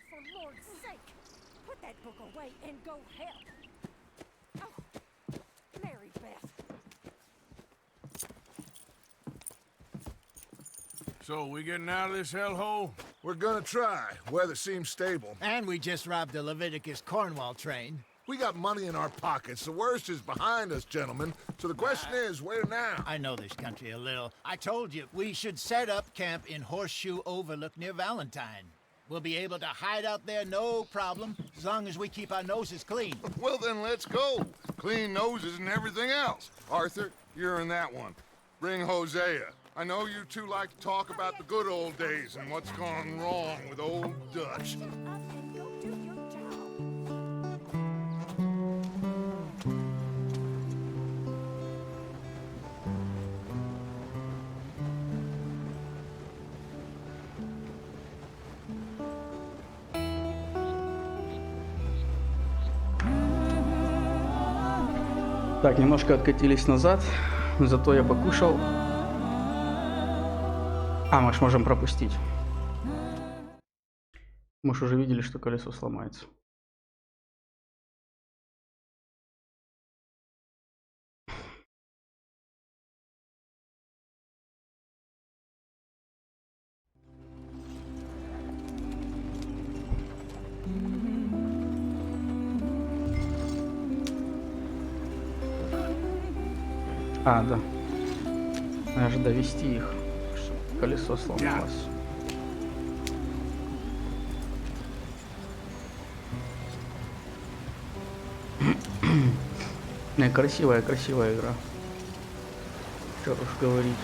For Lord's sake, put that book away and go help. Oh, Mary Beth. So, we getting out of this hellhole? We're gonna try. Weather seems stable. And we just robbed the Leviticus Cornwall train. We got money in our pockets. The worst is behind us, gentlemen. So the question is, where now? I know this country a little. I told you, we should set up camp in Horseshoe Overlook near Valentine. We'll be able to hide out there, no problem, as long as we keep our noses clean. Well, then let's go. Clean noses and everything else. Arthur, you're in that one. Bring Hosea. I know you two like to talk about the good old days and what's gone wrong with old Dutch. Shut up and go do your job. Так, немножко откатились назад, зато я покушал. Мы ж можем пропустить. Мы ж уже видели, что колесо сломается. Да. Надо же довести их, чтобы колесо сломалось. Красивая игра. Что уж говорить.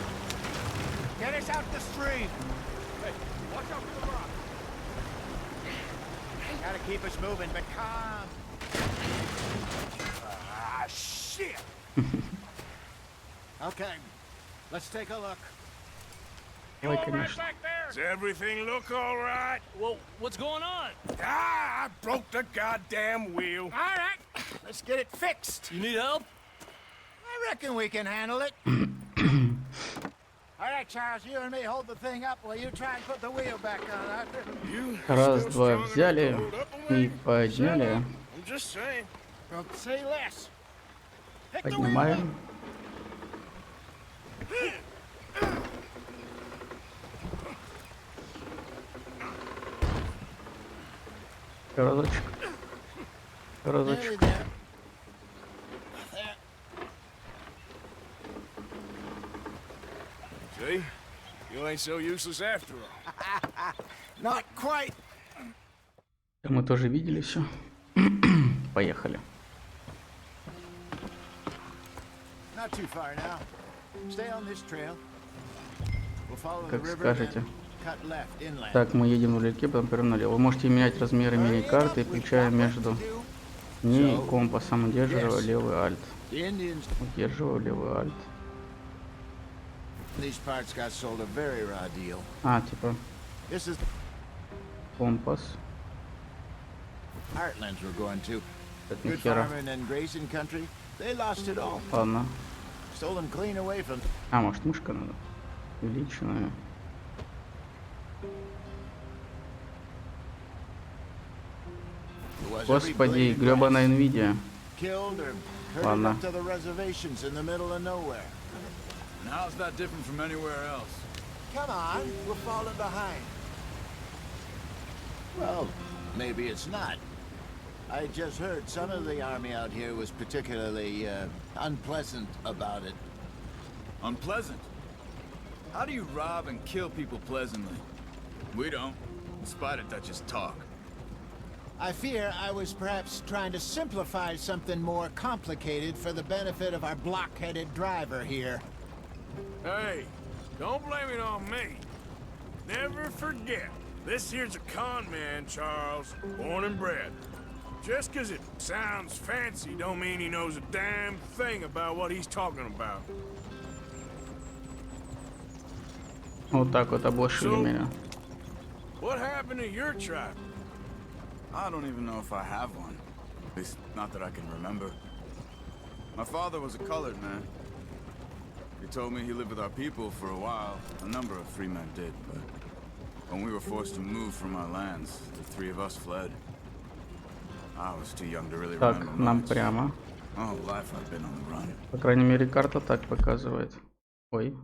Okay, let's take a look. You all right back there? Does everything look all right? Well, what's going on? I broke the goddamn wheel. All right, let's get it fixed. You need help? I reckon we can handle it. All right, Charles, you and me hold the thing up while you try and put the wheel back on, Arthur. Раз, два, взяли и подняли. I'm just saying. Don't say less. Поднимаем. Разочек. See? You ain't so useless after all. Not quite. Мы тоже видели все. Поехали. Not too far now. Stay on this trail. We'll follow the Как river скажете. and cut left inland. Так, мы едем вдалеке, потом повернем налево. Вы можете менять размеры мини-карты, включая между ней и компасом, удерживая левый альт. Удерживаю левый альт. These parts got sold a very raw deal. Типа This is компас. Heartlands we're going to. Это Good нихера. farming and grazing country. They lost it all. Ладно. Stolen clean away from. Может, мышка надо? Увеличенная. Господи, гребаная Nvidia. Killed or herded Ладно. up to the reservations in the middle of nowhere. And how's that different from anywhere else? Come on, we're falling behind. Well, maybe it's not. I just heard some of the army out here was particularly unpleasant about it. Unpleasant? How do you rob and kill people pleasantly? We don't, in spite of Dutch's talk. I fear I was perhaps trying to simplify something more complicated for the benefit of our block-headed driver here. Hey, don't blame it on me. Never forget, this here's a con man, Charles, born and bred. Just 'cause it sounds fancy don't mean he knows a damn thing about what he's talking about. Вот так вот облошили меня. What happened to your tribe? I don't even know if I have one. At least, not that I can remember. My father was a colored man. He told me he lived with our people for a while. A number of free men did, but when we were forced to move from our lands, the three of us fled. I was too young to really Так, remember нам much. прямо. My whole life I've been on the run. По крайней мере, карта так показывает. Ой.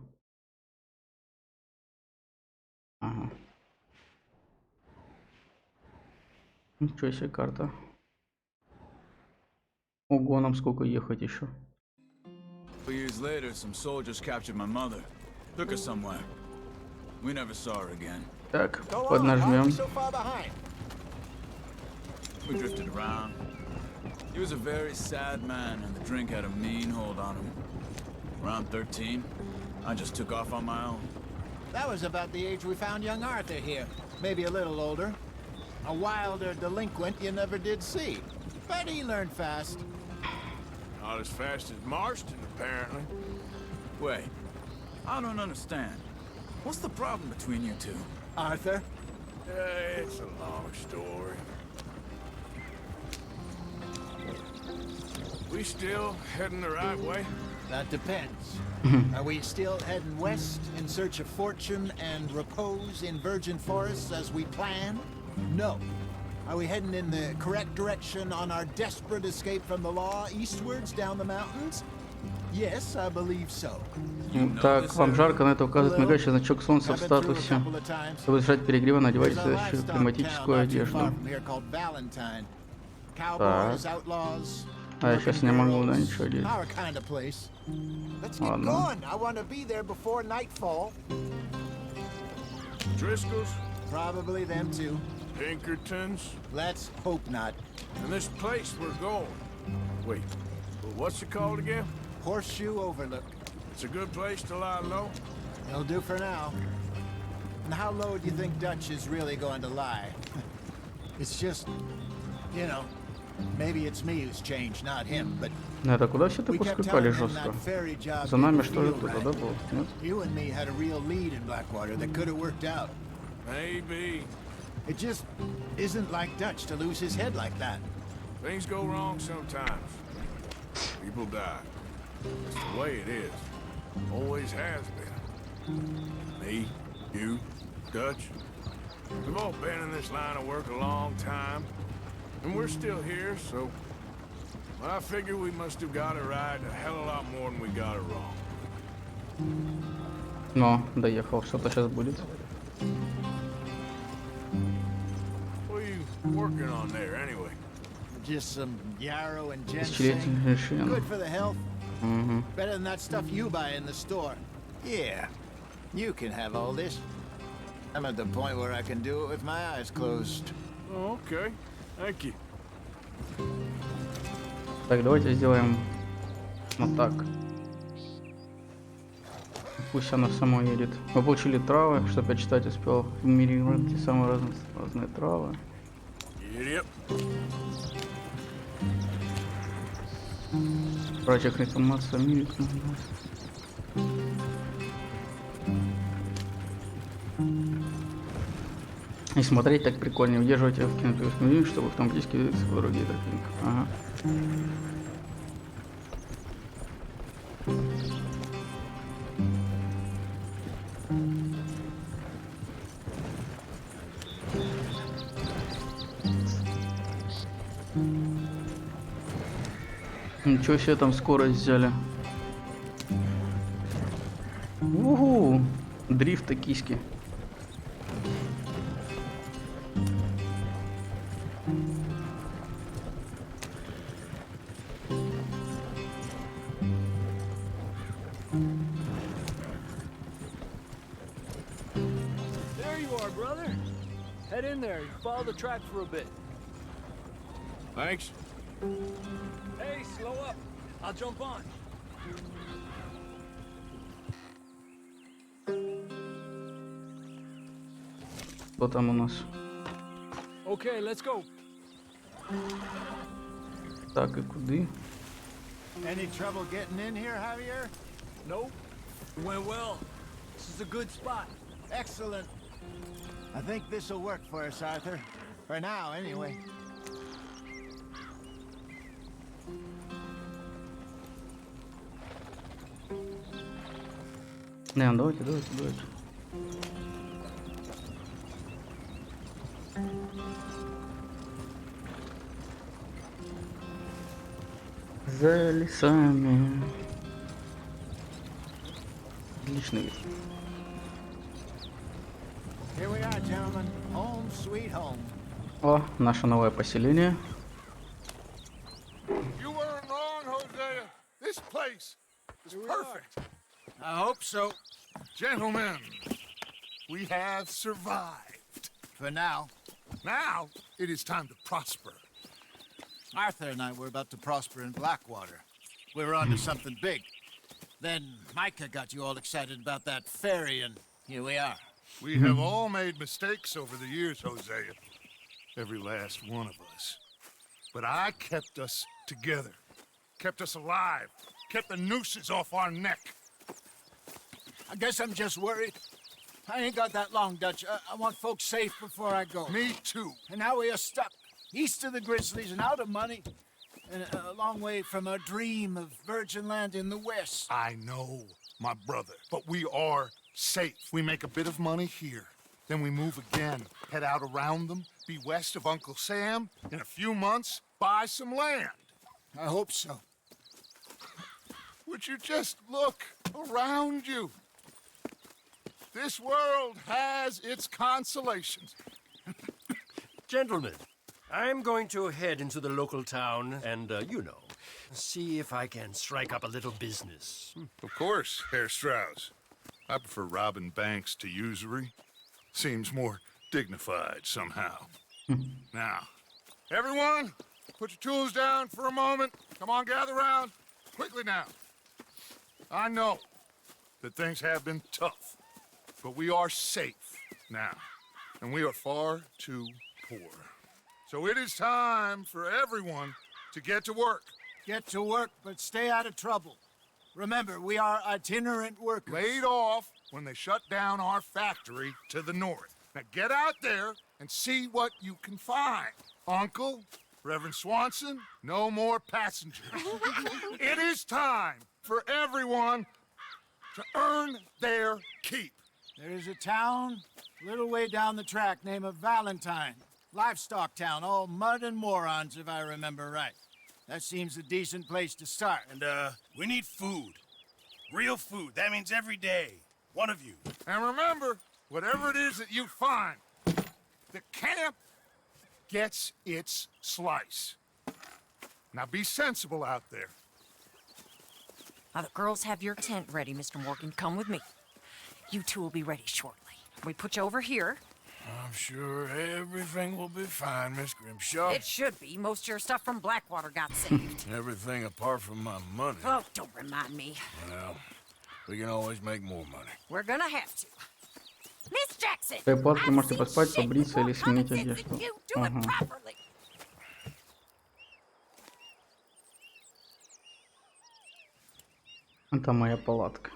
Ага. Ничего себе карта. Ого, нам сколько ехать еще? 2 years later, some soldiers captured my mother. Took her somewhere. We never saw her again. Так, Go on, поднажмем. I'm so far behind. We drifted around. He was a very sad man, and the drink had a mean hold on him. Around 13, I just took off on my own. That was about the age we found young Arthur here. Maybe a little older. A wilder delinquent you never did see. But he learned fast. Not as fast as Marston, apparently. Wait, I don't understand. What's the problem between you two? Arthur? It's a long story. We still heading the right way? That depends. Are we still heading west in search of fortune and repose in virgin forests as we planned? No. Are we heading in the correct direction on our desperate escape from the law eastwards down the mountains? Yes, I believe so. Так, вам жарко, на это указывает мигающий значок солнца в I've been through a статусе. couple of times. Чтобы избежать перегрева, надевайте There's a следующую livestock климатическую town not too одежду. far from here called Valentine. Cowboys, outlaws. А я сейчас не могу, да, girls, ничего делать. Our kind of place. Let's get Ладно. going. I want to be there before nightfall. Driscoll's? Probably them too. Pinkertons? Let's hope not. And this place we're going. Wait, what's it called again? Horseshoe Overlook. It's a good place to lie low? It'll do for now. And how low do you think Dutch is really going to lie? It's just, you know, maybe it's me who's changed, not him, but Это куда все так we kept ускакали telling him жестко? that ferry job За нами didn't что ли feel туда, right. да, было? Нет? You and me had a real lead in Blackwater that could have worked out. Maybe. It just isn't like Dutch to lose his head like that. Things go wrong sometimes. People die. It's the way it is. Always has been. Me, you, Dutch. We've all been in this line of work a long time. And we're still here, so... I figure we must have got it right a hell of a lot more than we got it wrong. Но, доехал, что-то сейчас будет. What are you working on there, anyway? Just some yarrow and Тысячелетний ginseng. решен. Good for the health. Угу. Better than that stuff you buy in the store. Yeah, you can have all this. I'm at the point where I can do it with my eyes closed. Oh, okay. Thank you. Так, давайте сделаем вот так. Пусть оно само едет. Мы получили травы, чтобы я читать успел. В мире эти самые разные травы. Yep. Прочих информация в мире. И смотреть так прикольнее. Удерживайте в киноприводском меню, чтобы автоматически двигаться по другие тропинки. Ага. Ничего себе там скорость взяли. Угу. Дрифт токийский. There you are, brother. Head in there and follow the track for a bit. Thanks. Hey, slow up. I'll jump on. Что там у нас? Okay, let's go. Так, и куды? Any trouble getting in here, Javier? Nope. Went well. This is a good spot. Excellent. I think this'll work for us, Arthur. For now, anyway. Не, давайте. За лесами. Отличный вид. Here we are, gentlemen. Home sweet home. О, наше новое поселение. You weren't wrong, Hosea. This place is perfect. I hope so. Gentlemen, we have survived. For now. Now, it is time to prosper. Arthur and I were about to prosper in Blackwater. We were onto something big. Then Micah got you all excited about that ferry, and here we are. We have all made mistakes over the years, Hosea. Every last one of us. But I kept us together. Kept us alive. Kept the nooses off our neck. I guess I'm just worried. I ain't got that long, Dutch. I want folks safe before I go. Me too. And now we are stuck, east of the Grizzlies and out of money, and a long way from our dream of virgin land in the west. I know, my brother, but we are safe. We make a bit of money here. Then we move again, head out around them, be west of Uncle Sam. In a few months, buy some land. I hope so. Would you just look around you? This world has its consolations. Gentlemen, I'm going to head into the local town and, see if I can strike up a little business. Of course, Herr Strauss. I prefer robbing banks to usury. Seems more dignified somehow. Now, everyone, put your tools down for a moment. Come on, gather round. Quickly now. I know that things have been tough, but we are safe now, and we are far too poor. So it is time for everyone to get to work. Get to work, but stay out of trouble. Remember, we are itinerant workers. Laid off when they shut down our factory to the north. Now get out there and see what you can find. Uncle, Reverend Swanson, no more passengers. It is time for everyone to earn their keep. There is a town a little way down the track named Valentine. Livestock town, all mud and morons, if I remember right. That seems a decent place to start. And, we need food. Real food. That means every day. One of you. And remember, whatever it is that you find, the camp gets its slice. Now be sensible out there. Now, the girls have your tent ready, Mr. Morgan. Come with me. You two will be ready shortly. We put you over here. I'm sure everything will be fine, Miss Grimshaw. It should be. Most of your stuff from Blackwater got saved. Everything apart from my money. Oh, don't remind me. Well, we can always make more money. We're gonna have to. Miss Jackson! При оплатке I've можете seen поспать, shit побриться with или more сменить common sense одежду. than you. Do it Ага. properly. Это моя палатка.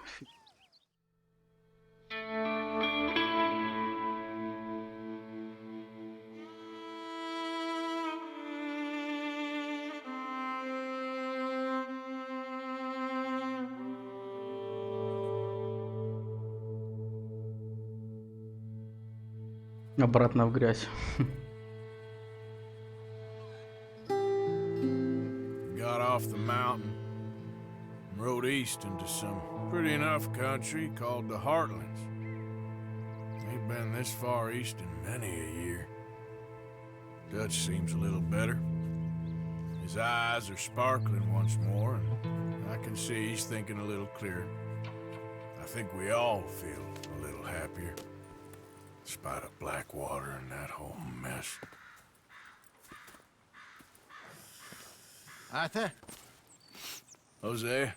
Обратно в грязь. Got off the mountain and rode east into some pretty enough country called the Heartlands. Ain't been this far east in many a year. Dutch seems a little better. His eyes are sparkling once more, and I can see he's thinking a little clearer. think we all feel a little happier. Despite of Blackwater and that whole mess. Arthur? Jose?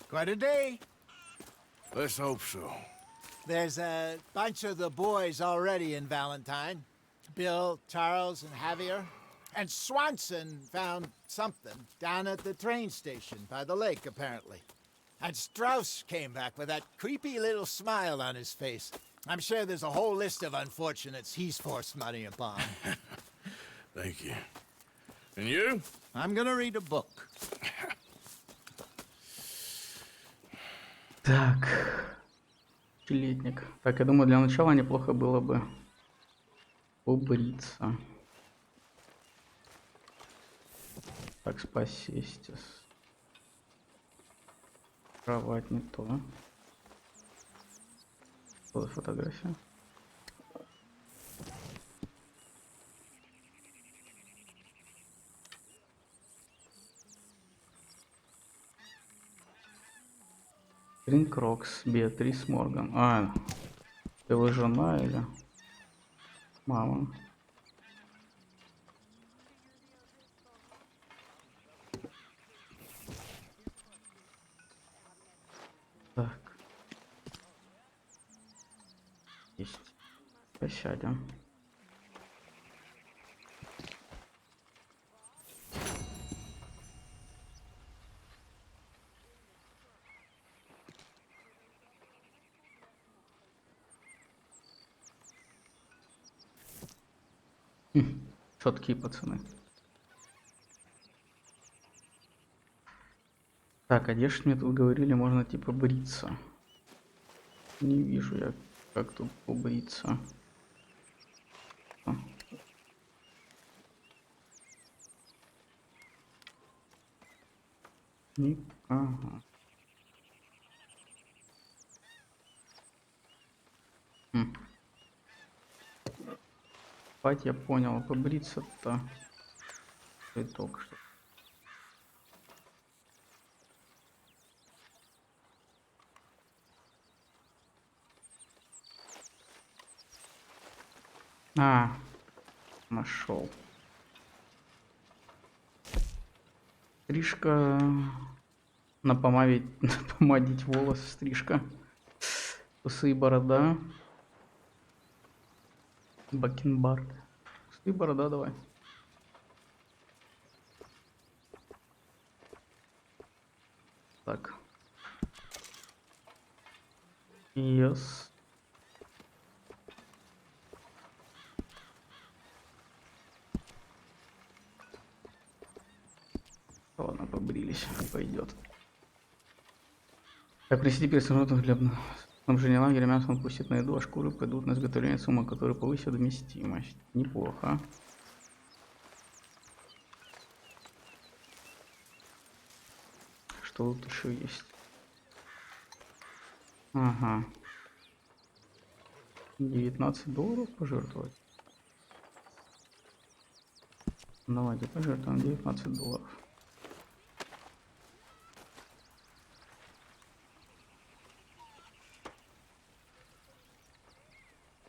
Quite a day. Let's hope so. There's a bunch of the boys already in Valentine. Bill, Charles, and Javier. And Swanson found something down at the train station by the lake, apparently. And Strauss came back with that creepy little smile on his face. I'm sure there's a whole list of unfortunates he's forced money upon. Thank you. And you? I'm gonna read a book. Так. Летник. Так, я думаю, для начала неплохо было бы побриться. Так, спасибо. Кровать не то. Что за фотография? Крокс, Беатрис Морган. А, ты его жена или мама? Так. Есть. Посядем. Четкие пацаны. Так, одежд мне тут говорили, можно типа бриться. Не вижу я, как тут побриться. Ага. Спать я понял, побриться-то и только что. А, нашел. Стрижка, напомадить волосы, стрижка, усы и борода, бакенбард, усы и борода, давай. Так. Yes. Ладно, побрились, пойдет. Так, принести пересаженных для снабжения лагеря мясом пустят на еду, а шкуры пойдут на изготовление сумок, которые повысят вместимость. Неплохо. Что тут еще есть? Ага. $19 пожертвовать. Давайте пожертвуем $19.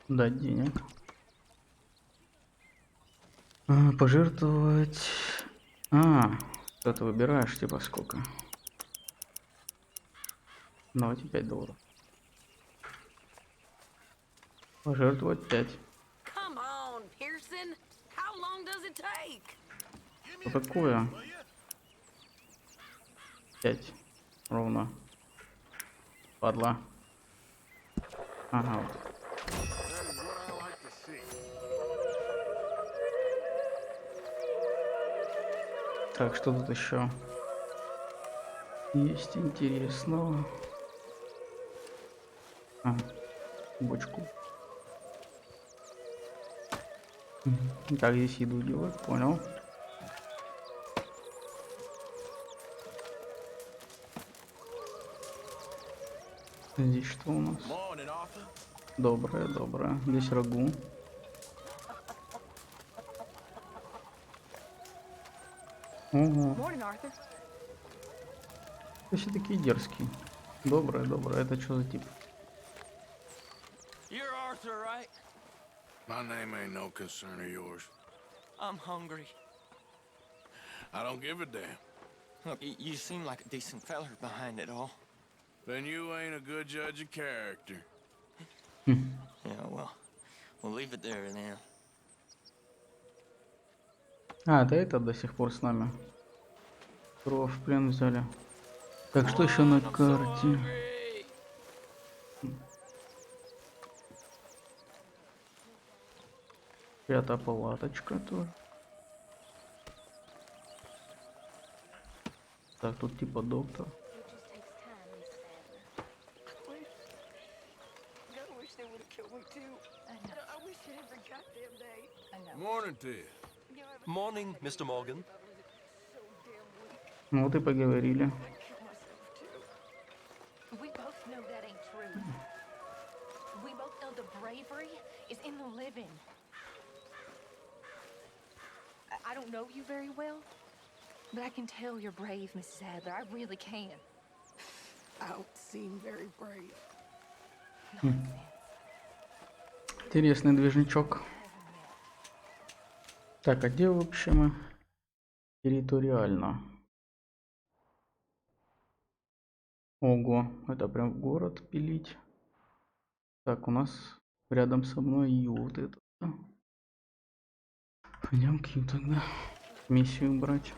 Дать денег. Пожертвовать. Что ты выбираешь, типа сколько? Давайте $5. Пожертвовать 5. Что такое? 5. Ровно. Падла. Ага, вот. Так, что тут еще есть интересного? Бочку. Как здесь еду делать? Понял. Здесь что у нас? Доброе, доброе. Здесь рагу. Ого. Morning, Arthur. Ты все такие дерзкие. Доброе, доброе. Это что за тип? You're Arthur, right? My name ain't no concern of yours. I'm hungry. I don't give a damn. Look, you seem like a decent feller behind it all. Then you ain't a good judge of character. Yeah, well, we'll leave it there then. А, да это до сих пор с нами. Кого в плен взяли. Так, что еще на карте? Пятая палаточка тоже. Так, тут типа доктор. Morning to you. Morning, Mr. Morgan. Ну вот и поговорили. We both know that ain't true. We both know the bravery is in the living. I don't know you very well, but I can tell you're brave, Mrs. Adler. I really can. I don't seem very brave. Интересный движничок. Так, а где вообще мы? Территориально. Ого, это прям в город пилить. Так, у нас рядом со мной и вот это. Пойдем к ним тогда миссию брать.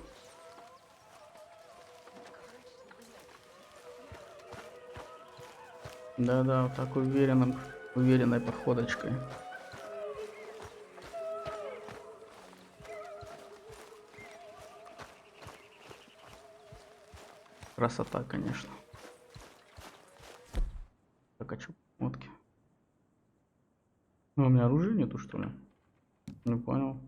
Да-да, вот так уверенной походочкой. Красота, конечно. Так, а чё мотки? Ну, у меня оружия нету, что ли? Не понял.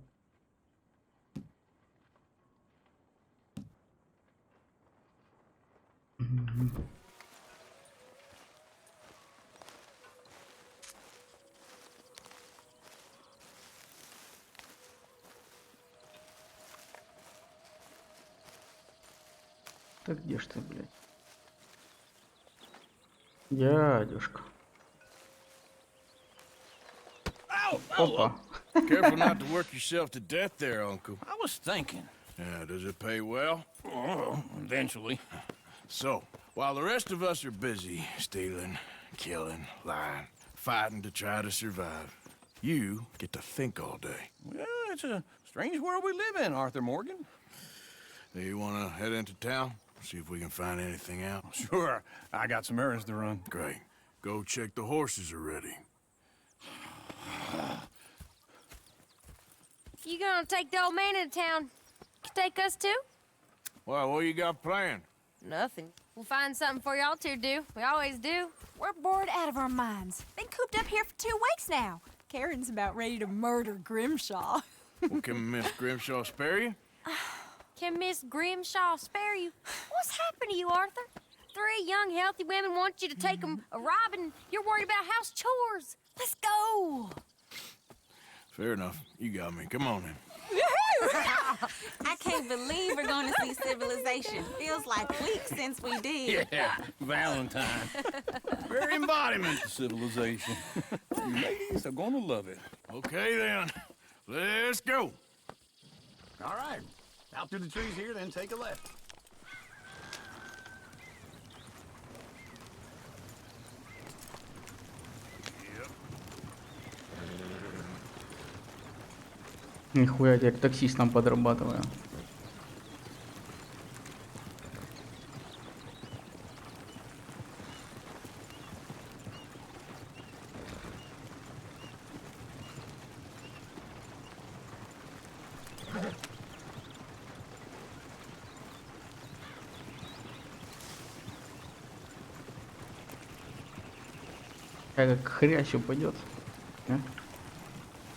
Так где ж ты, блядь? Дядюшка. Опа. Careful not to work yourself to death there, Uncle. I was thinking. Yeah, does it pay well? Oh, eventually. So, while the rest of us are busy stealing, killing, lying, fighting to try to survive, you get to think all day. Well, it's a strange world we live in, Arthur Morgan. Do you want to head into town? See if we can find anything out? Sure, I got some errands to run. Great. Go check the horses are ready. You gonna take the old man into town? Take us too? Well, what you got planned? Nothing. We'll find something for y'all to do. We always do. We're bored out of our minds. Been cooped up here for 2 weeks now. Karen's about ready to murder Grimshaw. Well, can Miss Grimshaw spare you? Can Miss Grimshaw spare you? What's happened to you, Arthur? 3 young, healthy women want you to take them a robbing. You're worried about house chores. Let's go. Fair enough. You got me. Come on then. I can't believe we're going to see civilization. Feels like weeks since we did. Yeah, Valentine. Very embodiment of civilization. You ladies are gonna love it. Okay then. Let's go. All right. Out through the trees here, then take a left. Нихуя, я таксистом подрабатываю. Как хрясь упадет. А?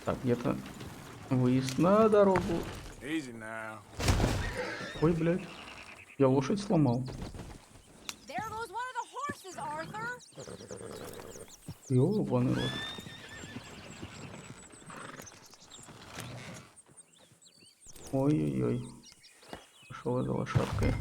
Так, где-то выезд на дорогу. Easy now. Ой, блядь. Я лошадь сломал. There goes one of the horses, Arthur. Ёбаный рот. Ой-ой-ой. пошел за лошадкой.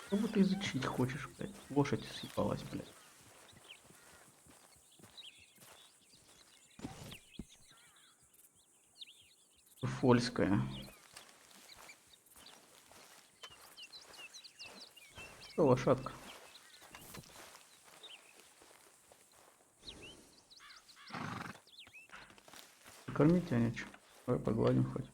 Кого ты изучить хочешь, блядь? Лошадь съебалась, блядь. Фольская. Что, лошадка? Кормить тебя нечего. Давай погладим хоть.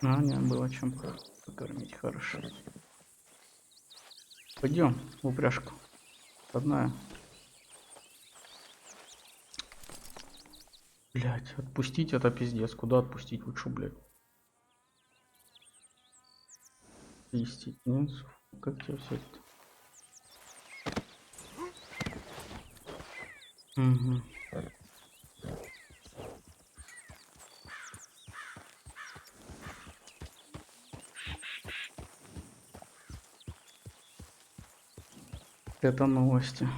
А, не, было чем покормить, хорошо. Пойдем в упряжку. Родная. Блять, отпустить это пиздец. Куда отпустить? Лучше, блядь. Листить. Нет, как тебя взять-то? Угу. Это новости.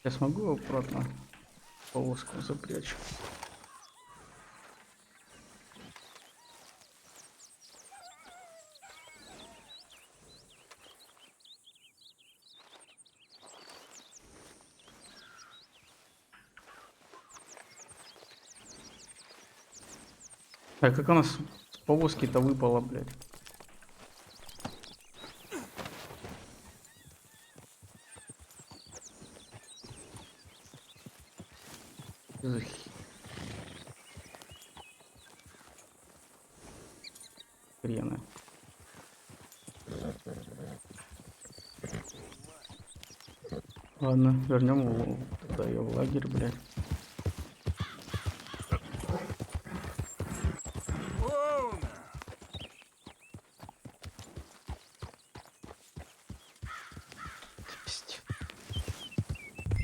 Я смогу его обратно в повозку запрячь? А как она с повозки-то выпала, блядь? Хрены. Ладно, вернем его тогда ее в лагерь, блядь.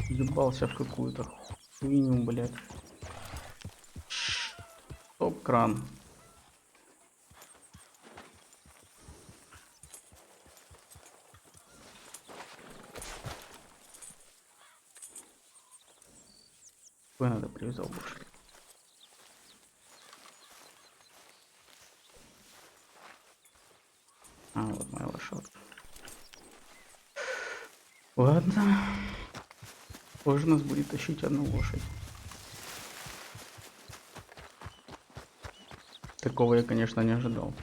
Ебался в какую-то хуйню, блядь. Топ-кран. Какой надо привязал больше? А, вот моя лошадка. Ладно. Позже нас будет тащить одну лошадь. Такого я, конечно, не ожидал.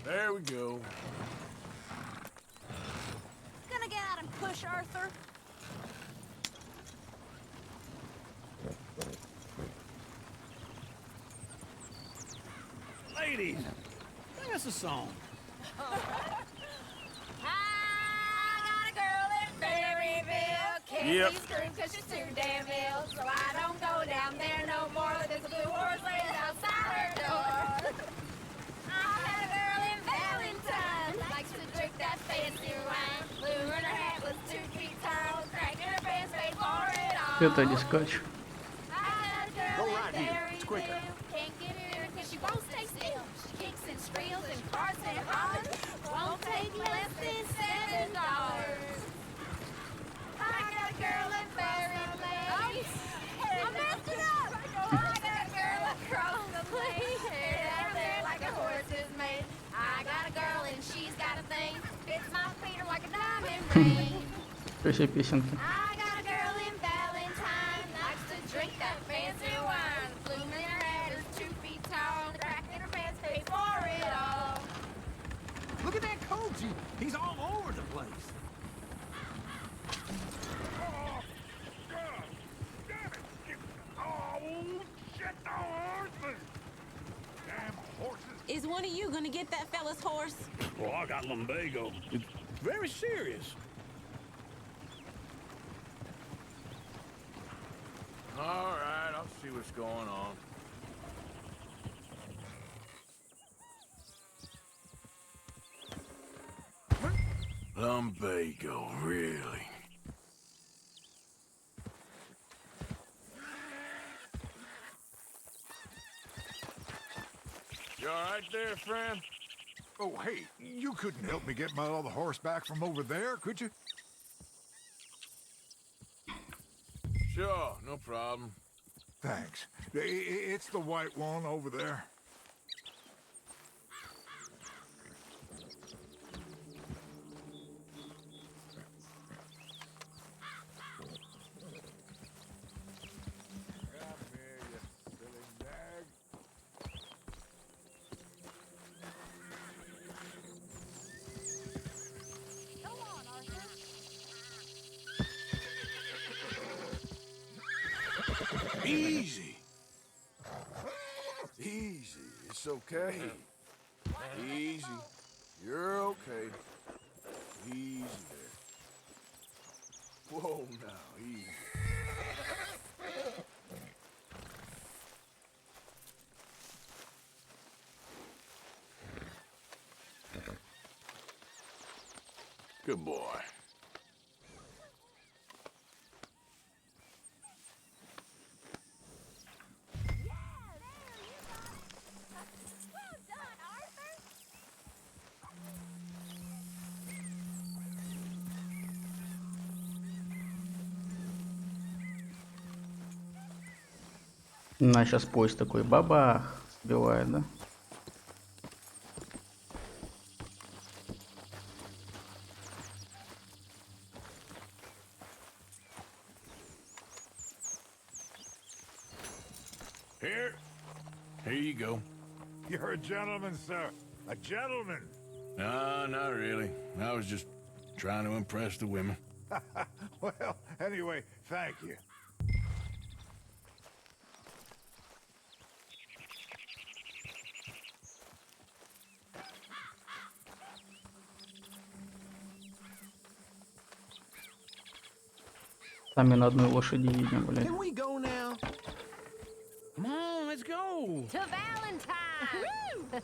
There we go. Gonna get out and push, Arthur. Ladies, sing us a song. Yep. Scream 'cause she's too damn ill, so I don't go down there no more. There's a blue horse laying outside her door. I had a girl in Valentine, likes to drink that fancy wine. Blue in her hat was 2 feet tall, cracking her pants, paid for it all. Это дискач. I had a girl in Berryville, can't get her 'cause she won't stay still. She kicks and squeals and farts and hollers, won't take less than $7. I got a girl in Berryville. I messed it up. I got a girl across the lane, hair down there like a horse is made. I got a girl and she's got a thing, fits my feet are like a diamond ring. Все песенки. I got a girl in Valentine, likes to drink that fancy wine. The bloom in her hat is 2 feet tall, the crack in her pants, pay for it all. told you, he's all over the place. Oh, God! Damn it! Oh, shit, the horses! Damn horses! Is one of you gonna get that fella's horse? Well, I got lumbago. It's very serious. All right, I'll see what's going on. Lumbago, really? You all right there, friend? Oh, hey, you couldn't help me get my other horse back from over there, could you? Sure, no problem. Thanks. It's the white one over there. Come here, you silly nag. Go on, Arthur. Easy. Easy. It's okay. Easy. You're okay. Easy there. Whoa, now, easy. Good boy. Well done, Arthur. На, сейчас поезд такой бабах сбивает, да? Here you go. You're a gentleman, sir. A gentleman. No, not really. I was just trying to impress the women. Well, anyway, thank you. Сами на одной лошади едем, блядь. Can we go now? Come on, let's go. To Valentine!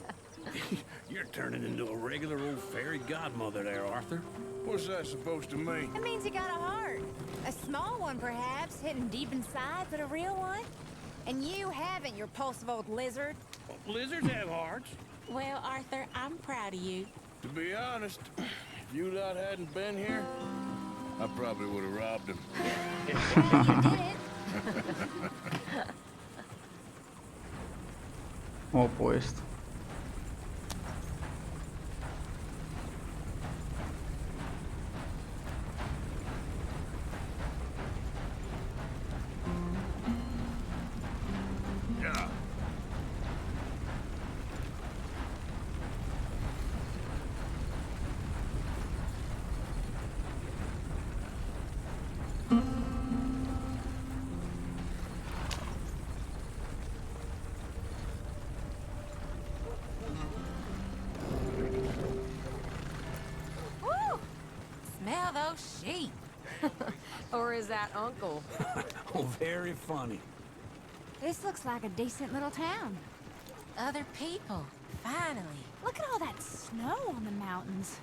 You're turning into a regular old fairy godmother there, Arthur. What's that supposed to mean? It means you got a heart. A small one, perhaps, hidden deep inside, but a real one. And you haven't, you repulsive old lizard. Lizards have hearts. Well, Arthur, I'm proud of you. To be honest, if you lot hadn't been here, I probably would have robbed him. You did. О, поезд. Yeah. Woo! Smell those sheep. Or is that Uncle? Oh, very funny. This looks like a decent little town. Other people, finally. Look at all that snow on the mountains.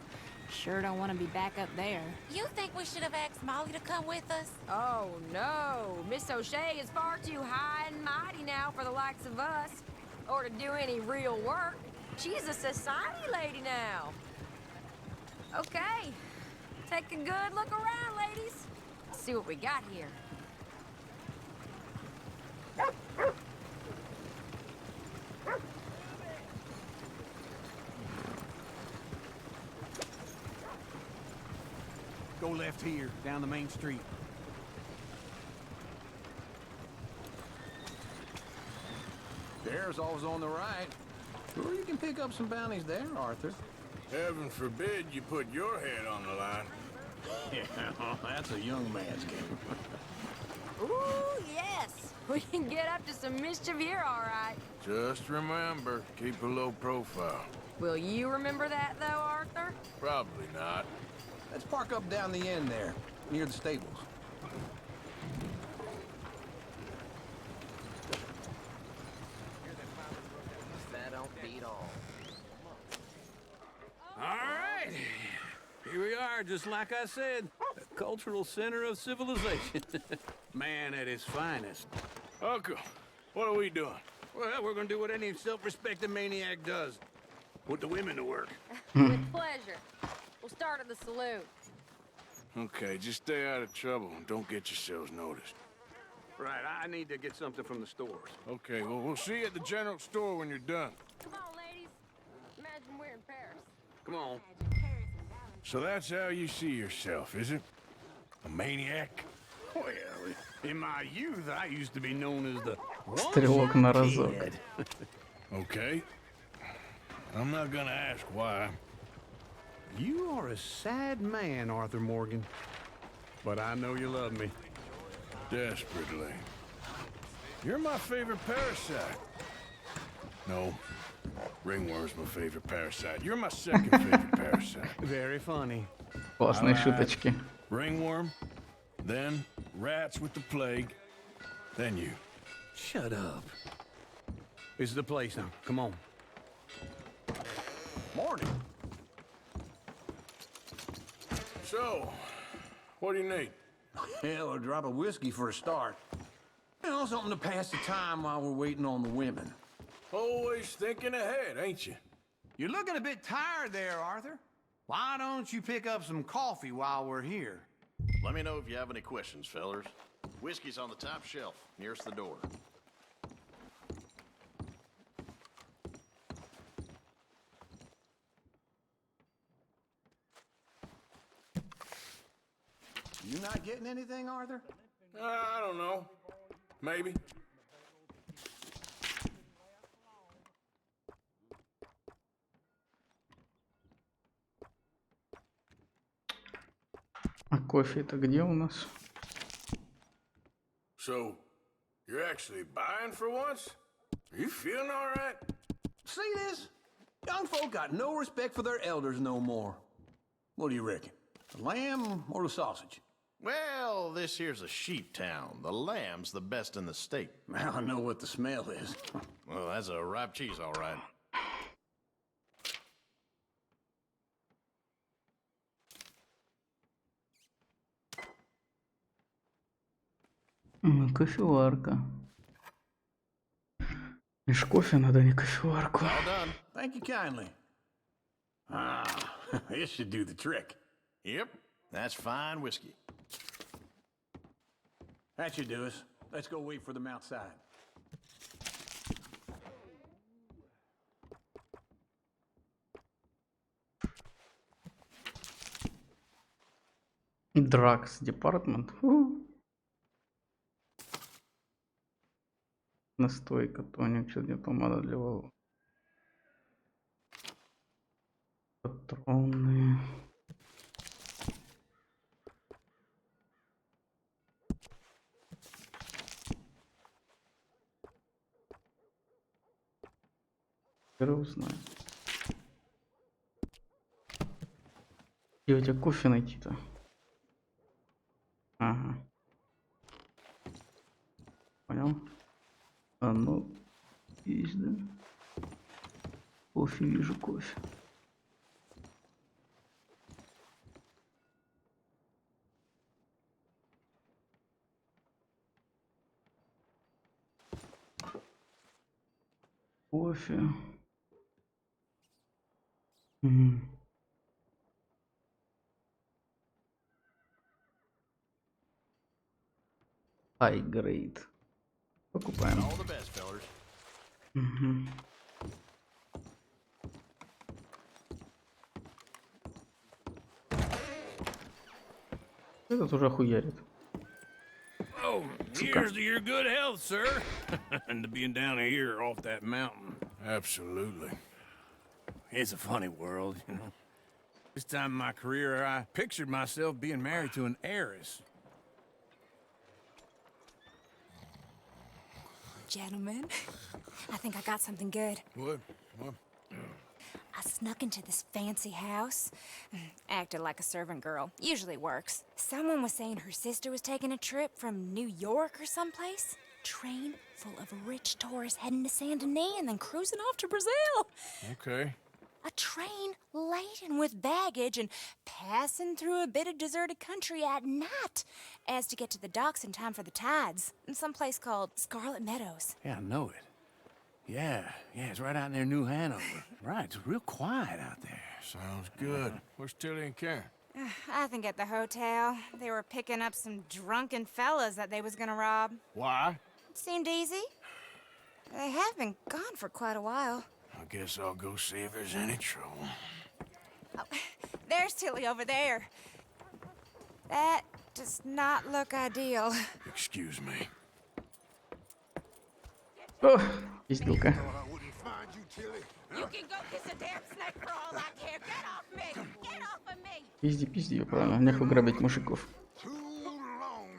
Sure don't want to be back up there. You think we should have asked Molly to come with us? Oh, no. Miss O'Shea is far too high and mighty now for the likes of us. Or to do any real work. She's a society lady now. Okay. Take a good look around, ladies. See what we got here. Go left here, down the main street. There's always on the right. Sure, you can pick up some bounties there, Arthur. Heaven forbid you put your head on the line. Yeah, that's a young man's game. Ooh, yes. We can get up to some mischief here, all right. Just remember, keep a low profile. Will you remember that, though, Arthur? Probably not. Let's park up down the end there, near the stables. That don't beat all. All right. Here we are, just like I said. The cultural center of civilization. Man at his finest. Uncle, what are we doing? Well, we're gonna do what any self-respecting maniac does. Put the women to work. With pleasure. We'll start at the saloon. Okay, just stay out of trouble and don't get yourselves noticed. Right, I need to get something from the stores. Okay, well, we'll see you at the general store when you're done. Come on, ladies. Imagine we're in Paris. Come on. So that's how you see yourself, is it? A maniac? Well, in my youth, I used to be known as the Стрелок на разок. Okay. I'm not gonna ask why. You are a sad man, Arthur Morgan. But I know you love me. Desperately. You're my favorite parasite. No. Ringworm's my favorite parasite. You're my second favorite parasite. Very funny. Классные шуточки. Ringworm, then rats with the plague, then you. Shut up. This is the place now. Come on. Morning. So, what do you need? Hell, a drop of whiskey for a start. You know, something to pass the time while we're waiting on the women. Always thinking ahead, ain't you? You're looking a bit tired there, Arthur. Why don't you pick up some coffee while we're here? Let me know if you have any questions, fellers. Whiskey's on the top shelf, nearest the door. You not getting anything, Arthur? I don't know. Maybe. А кофе-то где у нас? So, you're actually buying for once? Are you feeling all right? See this? Young folk got no respect for their elders no more. What do you reckon? The lamb or the sausage? Well, this here's a sheep town. The lamb's the best in the state. I know what the smell is. Well, that's a ripe cheese, all right. Кофеварка. Лишь кофе надо, не кофеварку. All done. Thank you kindly. Ah, this should do the trick. Yep, that's fine whiskey. That should do us. Let's go wait for them outside. Drugs Department. Настойка, тоник, что где помада для волос. Патроны. Первый узнаю. Где у тебя кофе найти-то? Ага. Понял? А ну, есть, да? Кофе, вижу кофе. Кофе. High grade. Покупаем. All the best, fellers. Этот уже хуярит. Oh, here's to your good health, sir. And to being down here off that mountain. Absolutely. It's a funny world, you know. This time in my career, I pictured myself being married to an heiress. Gentlemen, I think I got something good. What? I snuck into this fancy house. Acted like a servant girl. Usually works. Someone was saying her sister was taking a trip from New York or someplace. Train full of rich tourists heading to Saint Denis and then cruising off to Brazil. Okay. A train laden with baggage and passing through a bit of deserted country at night as to get to the docks in time for the tides in some place called Scarlet Meadows. Yeah, I know it. Yeah, it's right out near New Hanover. Right, it's real quiet out there. Sounds good. Where's Tilly and Karen? I think at the hotel. They were picking up some drunken fellas that they was gonna rob. Why? It seemed easy. They have been gone for quite a while. I guess I'll go see if there's any trouble. Oh, there's Tilly over there. That does not look ideal. Excuse me. О, пиздилка. You can go kiss a damn snake for all I care. Get off me! Get off of me! Пизди ее, правильно. Нехуй грабить мужиков. Too long.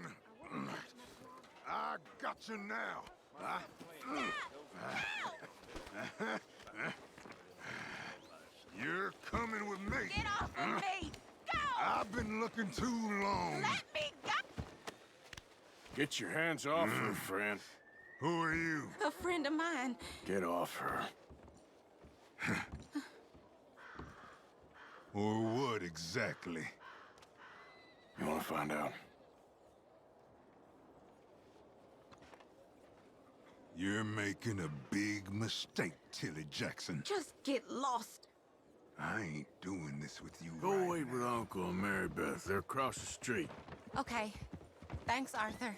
I got you now. You're coming with me. Get off of me! Go! I've been looking too long. Let me go! Get your hands off her, friend. Who are you? A friend of mine. Get off her. Or what exactly? You want to find out? You're making a big mistake, Tilly Jackson. Just get lost. I ain't doing this with you. Go right wait now. with Uncle and Mary Beth. They're across the street. Okay. Thanks, Arthur.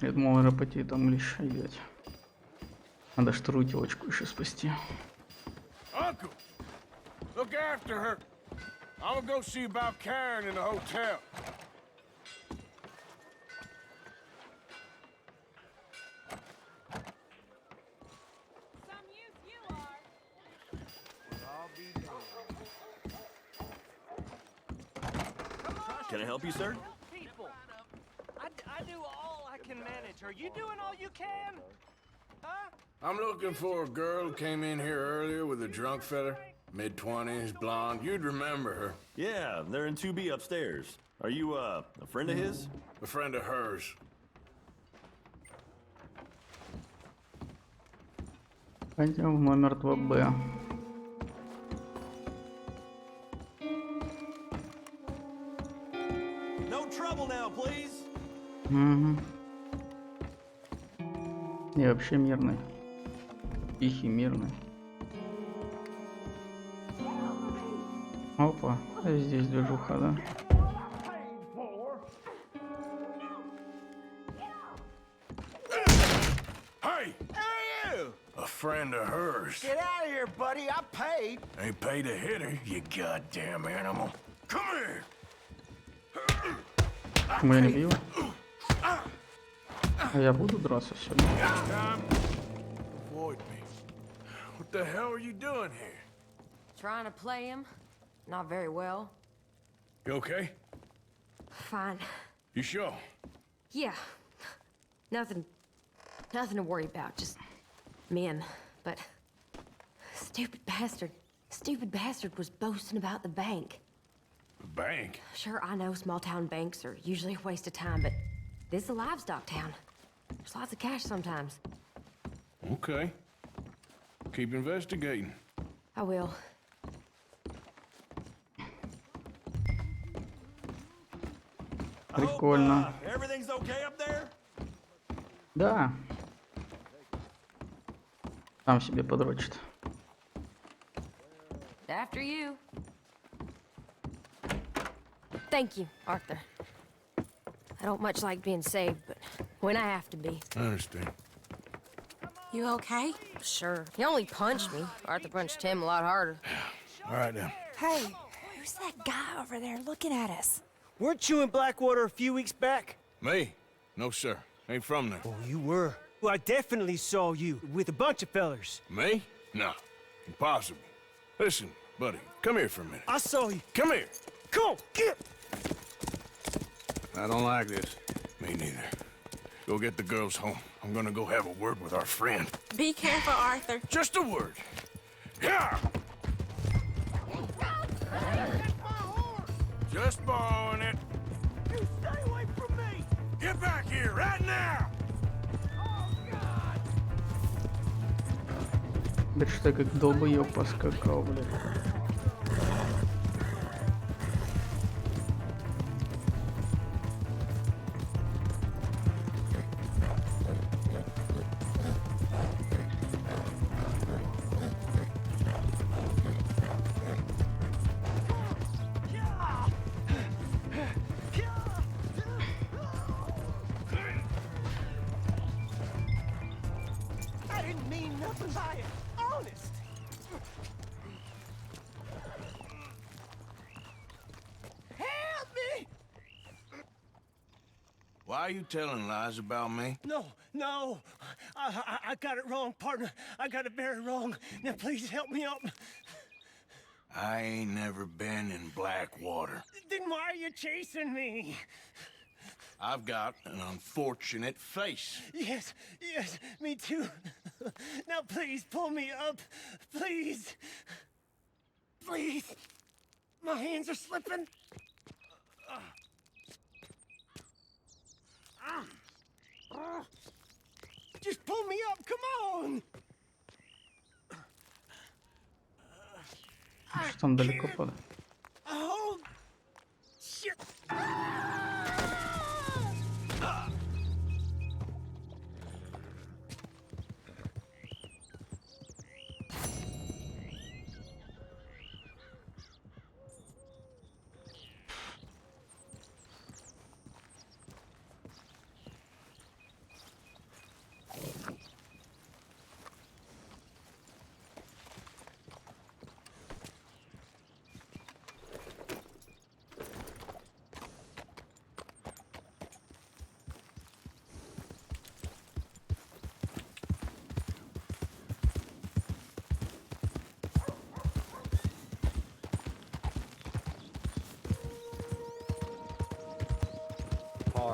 Я думал, аэропати там леща, блядь. Надо ж вторую телочку еще спасти. Uncle! Look after her. I'm gonna go see about Karen in the hotel. Some use you are. Can I help you, sir? People. I do all I can manage. Are you doing all you can? Huh? I'm looking for a girl who came in here earlier with a drunk fella. Mid-20s, blonde. You'd remember her. Yeah, they're in 2B upstairs. Are you, a friend of his? A friend of hers. Пойдем в номер 2Б. No trouble now, please. Угу. И вообще мирный. Тихий, мирный. Опа, а здесь движуха, да? Hey! A friend of hers. Get out of here, buddy. I paid. Ain't paid to hit her, you goddamn animal. Come here! Почему я не бью? А я буду драться сегодня. Avoid me. What the hell are you doing here? Trying to play him? Not very well. You okay? Fine. You sure? Yeah. Nothing to worry about. Just men. But stupid bastard was boasting about the bank. The bank? Sure, I know small town banks are usually a waste of time, but this is a livestock town. There's lots of cash sometimes. Okay. Keep investigating. I will. Прикольно. Everything's okay up there? Да. Там себе подрочит. After you. Thank you, Arthur. I don't much like being saved, but when I have to be. I understand. You okay? Sure. He only punched me. Arthur punched him a lot harder. All right, then. Hey, Who's that guy over there looking at us? Weren't you in Blackwater a few weeks back? Me? No, sir. Ain't from there. Oh, you were. Well, I definitely saw you with a bunch of fellers. Me? No. Impossible. Listen, buddy, come here for a minute. I saw you. Come here. Come on, get! I don't like this. Me neither. Go get the girls home. I'm gonna go have a word with our friend. Be careful, Arthur. Just a word. Yeah! Just borrowing it. You stay away from me! Get back here right now! Да что я как долбоёб поскакал, блядь. I didn't mean nothing by it. Honest. Help me! Why are you telling lies about me? No. I got it wrong, partner. I got it very wrong. Now, please help me up. I ain't never been in Blackwater. Then why are you chasing me? I've got an unfortunate face. Yes, me too. Now, please, pull me up. Please. Please. My hands are slipping. Just pull me up, come on. Что он далеко падает? Oh, shit.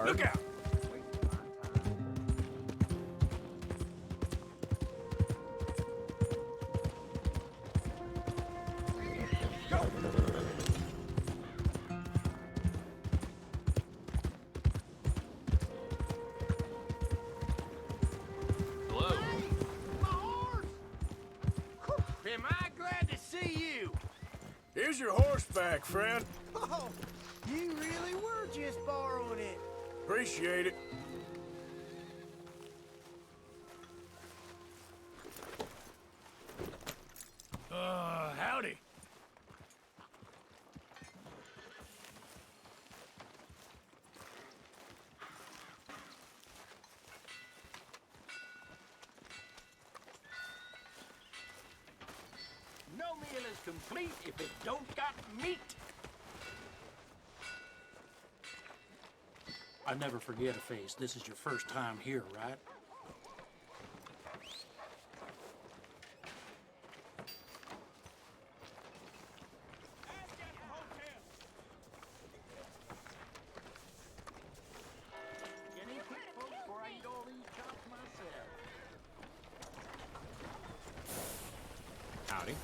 Look out! Hello. My horse! Am I glad to see you? Here's your horse back, friend. Oh, you really were just borrowing it. Appreciate it. Howdy. No meal is complete if it don't got meat. I never forget a face. This is your first time here, right? Howdy.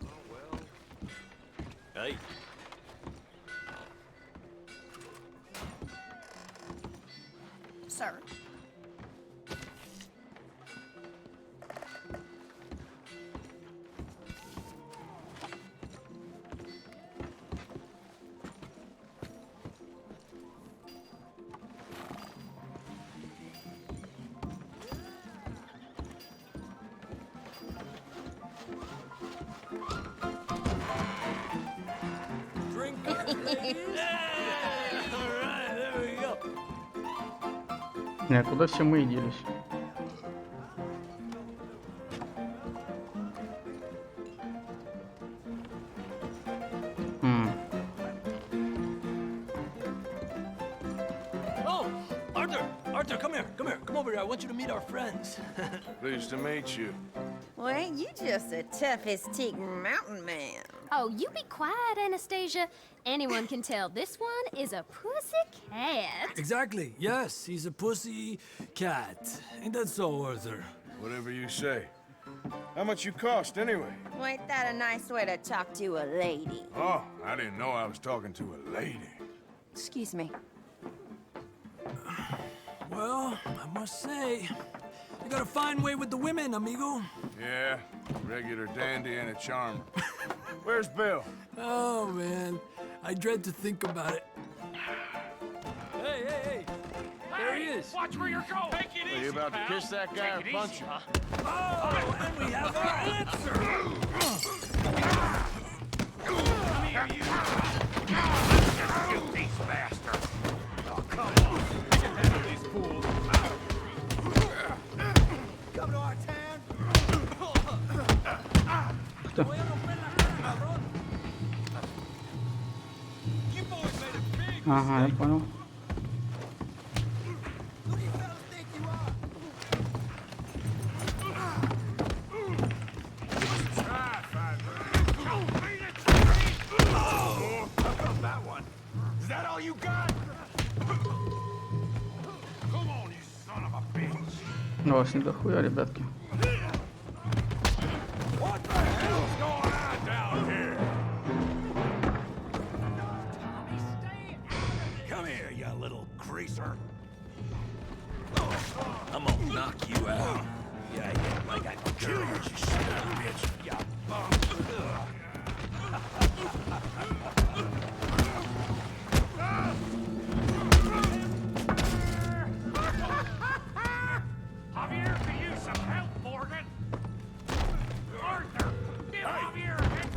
Oh, well. Hey. Sir. Drink it. All right, there we go. А куда все мы и делись? Arthur, come here. Come over here. I want you to meet our friends. Pleased to meet you. Well, ain't you just the toughest teak mountain man? Oh, you be quiet, Anastasia. Anyone can tell this one is a pussy cat. Exactly. Yes, he's a pussy cat. Ain't that so, Arthur? Whatever you say. How much you cost, anyway? Well, ain't that a nice way to talk to a lady? Oh, I didn't know I was talking to a lady. Excuse me. Well, I must say, you got a fine way with the women, amigo. Yeah, regular dandy and a charmer. Where's Bill? Oh, man. I dread to think about it. Hey! There he is. Watch where you're going. Take it Are easy, you about pal. to kiss that guy or punch him? Oh, and we have our answer. Come here, you. Shoot these bastards. Oh, come on. I can handle these fools. Come to our town. Ага, я понял. Is that all you got? Come on, you son of a bitch. Ну, вас не дохуя, ребятки. What the hell's going on down here? Come here, you little greaser. I'm gonna knock you out. Yeah, like I killed you, son of a bitch. You bum. Javier, can you some help, Morgan? Arthur, give Javier a hand.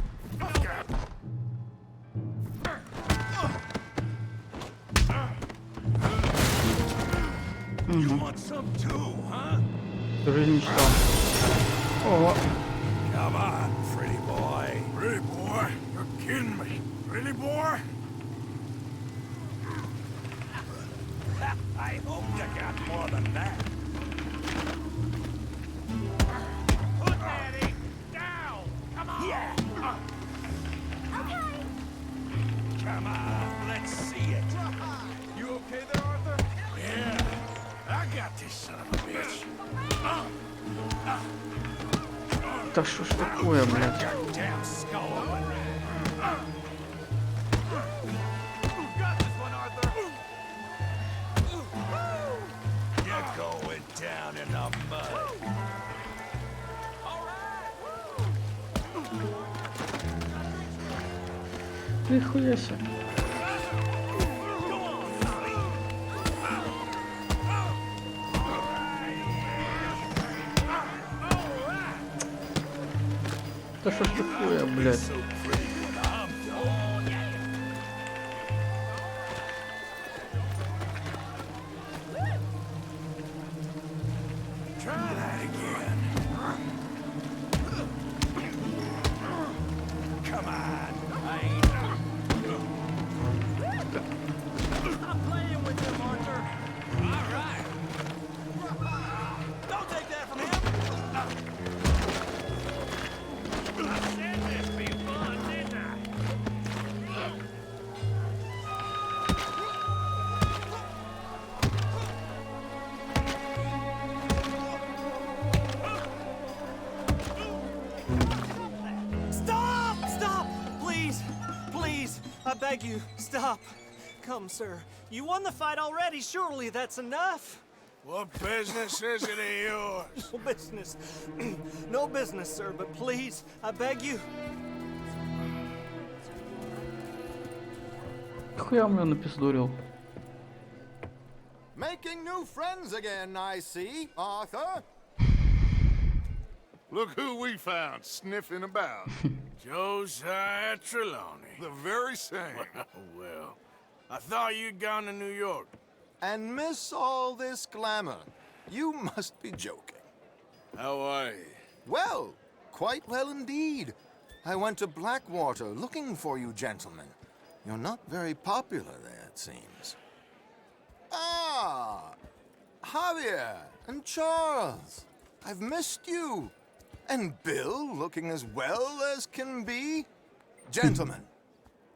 You want some too, huh? Жизнь мечтал. О, Come on, pretty boy. Pretty boy? You're kidding me. Really, boy? I hope you got more than that. Put that ink down! Come on! Yeah! Okay. Come on, let's see it. You okay there, Arthur? Yeah. I got this son of a bitch. да что ж такое, блядь? Goddamn skull. Got this one, Arthur. You're going down in the mud. Нихуя себе. Да что ж такое, блядь? Try that again. Come on. Stop playing with him, Arthur. All right. Don't take that from him. I said this be fun, didn't I? Stop! Stop! Please! Please! I beg you, stop. Come, sir. You won the fight already. Surely that's enough. What business is it of yours? No business. No business, sir, but please, I beg you. Хуя мне напиздурил. Making new friends again, I see, Arthur. Look who we found sniffing about. Josiah Trelawney. The very same. Well, I thought you'd gone to New York. And miss all this glamour. You must be joking. How are you? Well, quite well indeed. I went to Blackwater looking for you gentlemen. You're not very popular there, it seems. Ah! Javier and Charles. I've missed you. And Bill looking as well as can be. Gentlemen,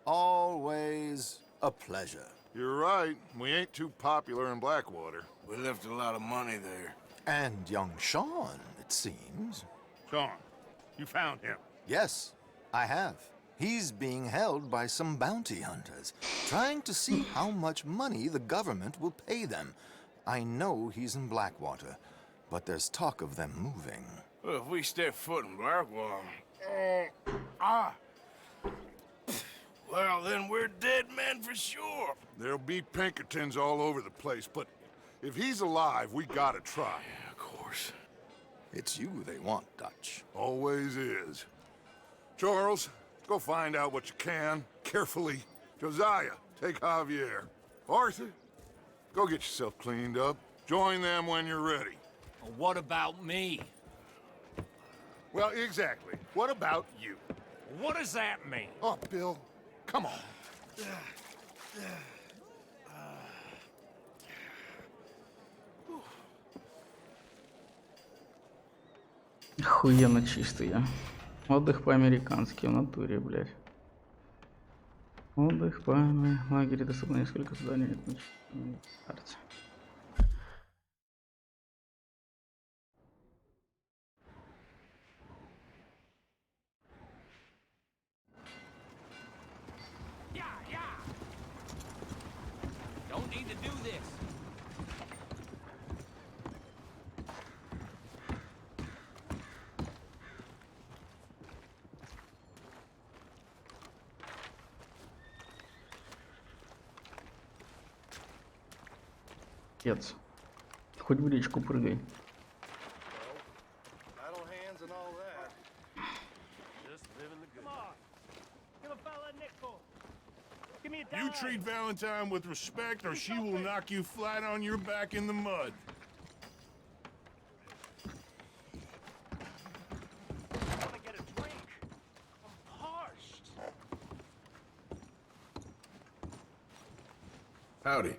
always a pleasure. You're right. We ain't too popular in Blackwater. We left a lot of money there. And young Sean, it seems. Sean, you found him? Yes, I have. He's being held by some bounty hunters, trying to see how much money the government will pay them. I know he's in Blackwater, but there's talk of them moving. Well, if we step foot in Blackwater... Well, then we're dead men for sure. There'll be Pinkertons all over the place, but if he's alive, we gotta try. Yeah, of course. It's you they want, Dutch. Always is. Charles, go find out what you can, carefully. Josiah, take Javier. Arthur, go get yourself cleaned up. Join them when you're ready. What about me? Well, exactly. What about you? What does that mean? Oh, Bill, come on. Охуенно чистый я. Отдых по-американски в натуре, блядь. Отдых по лагере доступно несколько заданий. Карте. Don't need to do this. Отец. Хоть в речку прыгай. Battle hands and all that. Just living the good. Come on. Give a fella a nickel. Give me a dime. You treat Valentine with respect, or she will knock you flat on your back in the mud. I want to get a drink. I'm parched. Howdy.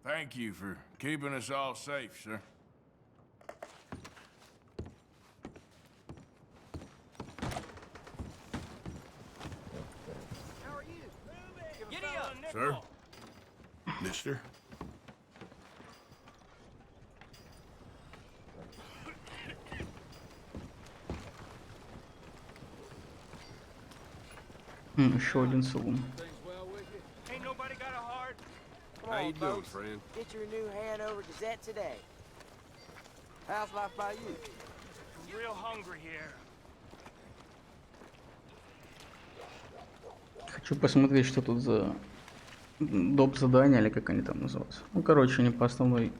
Thank you for keeping us all safe, sir. How are you? Giddy up. Sir? Mister? Еще один салон. Ain't nobody got a heart. Come on, folks. Friend? Get your new Hanover Gazette today. How's life by you? I'm real hungry here. Хочу посмотреть, что тут за доп. Задания, или как они там называются. Ну, короче, не по основной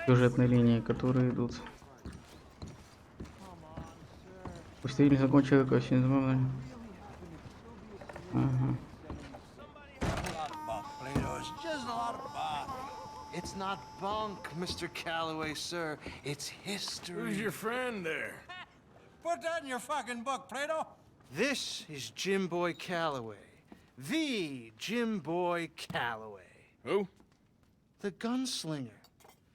сюжетной линии, которые идут. Пустили закончить человека, очень забавно. Ага. It's not bunk, Mr. Calloway, sir. It's history. Who's your friend there? Put that in your fucking book, Plato. This is Jim Boy Calloway. The Jim Boy Calloway. Who? The gunslinger.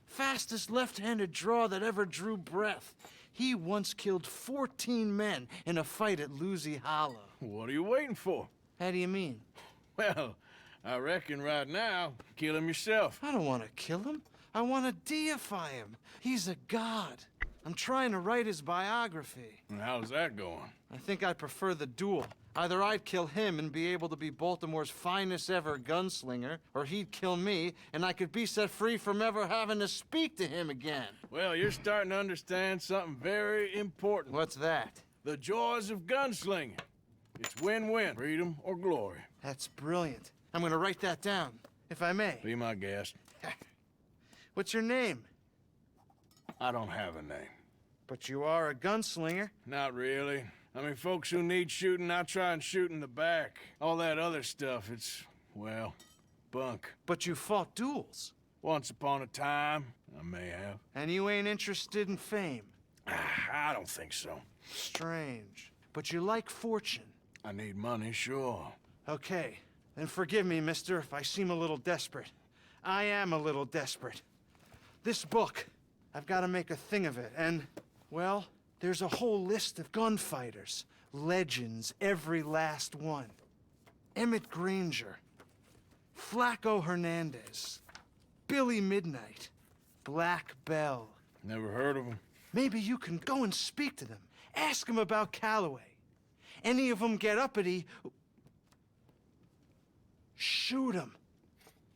Fastest left-handed draw that ever drew breath. He once killed 14 men in a fight at Lucy Hollow. What are you waiting for? How do you mean? Well, I reckon right now, kill him yourself. I don't want to kill him. I want to deify him. He's a god. I'm trying to write his biography. And how's that going? I think I'd prefer the duel. Either I'd kill him and be able to be Baltimore's finest ever gunslinger, or he'd kill me, and I could be set free from ever having to speak to him again. Well, you're starting to understand something very important. What's that? The joys of gunslinging. It's win-win, freedom or glory. That's brilliant. I'm gonna write that down, if I may. Be my guest. What's your name? I don't have a name. But you are a gunslinger. Not really. I mean, folks who need shooting, I try and shoot in the back. All that other stuff, it's, well, bunk. But you fought duels. Once upon a time, I may have. And you ain't interested in fame. I don't think so. Strange. But you like fortune. I need money, sure. Okay. And forgive me, mister, if I seem a little desperate. I am a little desperate. This book, I've got to make a thing of it, and, well, there's a whole list of gunfighters. Legends, every last one. Emmett Granger, Flaco Hernandez, Billy Midnight, Black Bell. Never heard of him. Maybe you can go and speak to them. Ask them about Calloway. Any of them get uppity, shoot them.